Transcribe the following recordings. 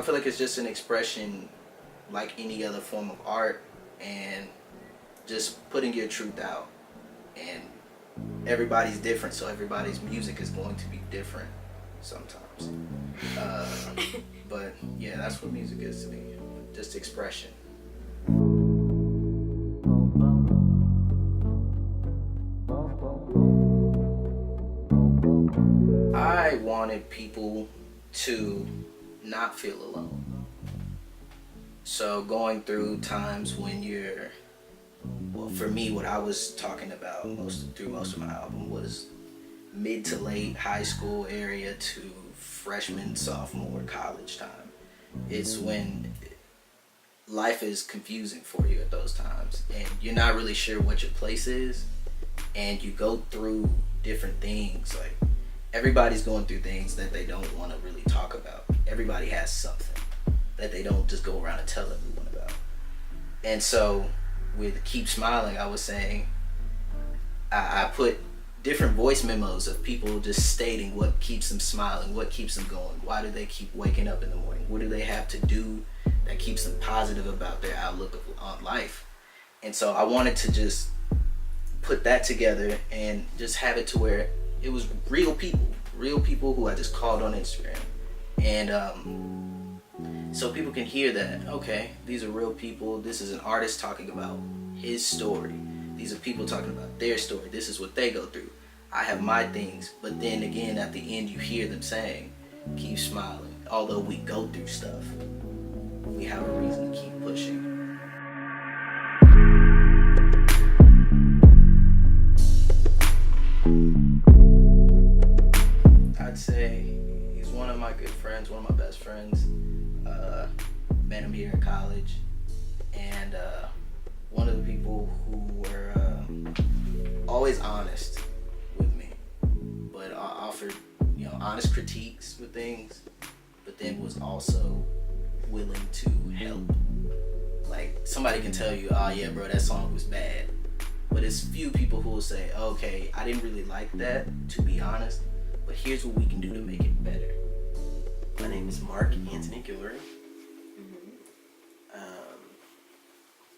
feel like it's just an expression like any other form of art, and just putting your truth out. And everybody's different, so everybody's music is going to be different sometimes. But yeah, that's what music is to me, just expression. I wanted people to not feel alone. So going through times when you're, well, for me, what I was talking about through most of my album was mid to late high school area to freshman, sophomore, college time. It's when life is confusing for you at those times, and you're not really sure what your place is, and you go through different things. Like, everybody's going through things that they don't want to really talk about. Everybody has something that they don't just go around and tell everyone about. And so with Keep Smiling, I was saying, I put different voice memos of people just stating what keeps them smiling, what keeps them going, why do they keep waking up in the morning, what do they have to do that keeps them positive about their outlook on life. And so I wanted to just put that together and just have it to where it was real people who I just called on Instagram. And so people can hear that, okay, these are real people. This is an artist talking about his story. These are people talking about their story. This is what they go through. I have my things. But then again, at the end, you hear them saying, keep smiling. Although we go through stuff, we have a reason to keep pushing. I'd say he's one of my good friends, one of my best friends. Met him here in college, and one of the people who were always honest with me, but offered, honest critiques with things, but then was also willing to help. Like, somebody can tell you, oh yeah, bro, that song was bad, but it's few people who will say, okay, I didn't really like that, to be honest, but here's what we can do to make it better. My name is Mark Anthony Guillory.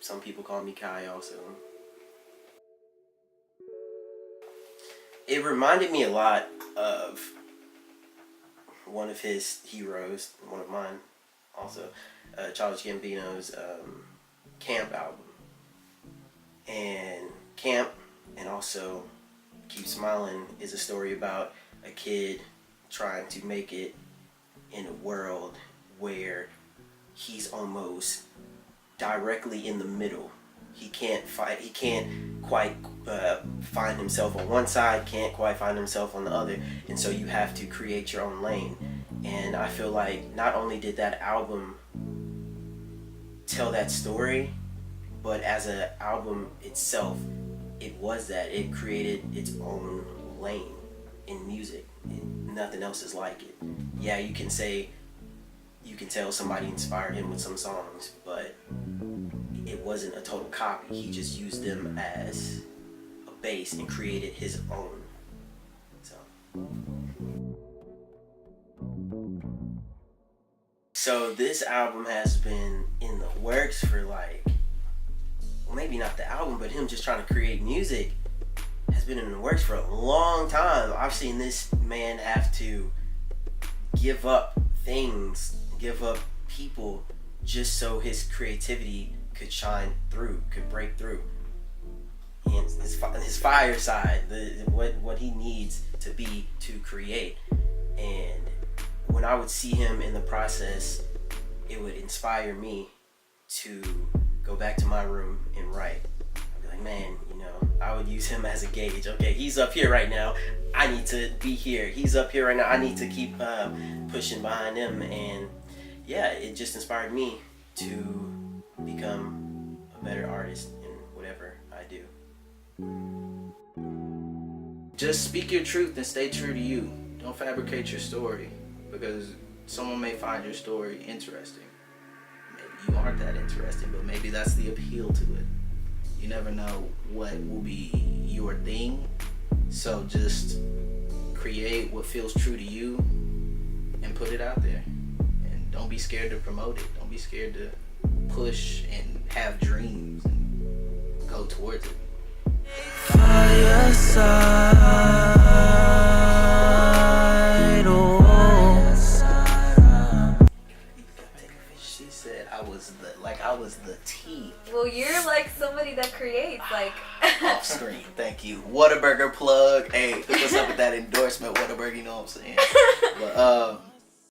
Some people call me Kai also. It reminded me a lot of one of his heroes, one of mine also, Childish Gambino's Camp album. And Camp, and also Keep Smiling, is a story about a kid trying to make it in a world where he's almost directly in the middle. He can't quite find himself on one side, can't quite find himself on the other, and so you have to create your own lane. And I feel like not only did that album tell that story, but as an album itself, it created its own lane in music. Nothing else is like it. Yeah, you can tell somebody inspired him with some songs, but it wasn't a total copy. He just used them as a base and created his own. So this album has been in the works for maybe not the album, but him just trying to create music has been in the works for a long time. I've seen this man have to give up things, give up people, just so his creativity could shine through, could break through. And his fire side, what he needs to be to create. And when I would see him in the process, it would inspire me to go back to my room and write. I'd be like, man, I would use him as a gauge. Okay, he's up here right now, I need to be here. He's up here right now, I need to keep pushing behind him. And yeah, it just inspired me to become a better artist in whatever I do. Just speak your truth and stay true to you. Don't fabricate your story, because someone may find your story interesting. Maybe you aren't that interesting, but maybe that's the appeal to it. You never know what will be your thing. So just create what feels true to you and put it out there. And don't be scared to promote it. Don't be scared to push and have dreams and go towards it. Fireside, oh. She said I was the T. Well, you're like somebody that creates, like. Off screen. Thank you. Whataburger plug. Hey, hook us up with that endorsement, Whataburger. You know what I'm saying? But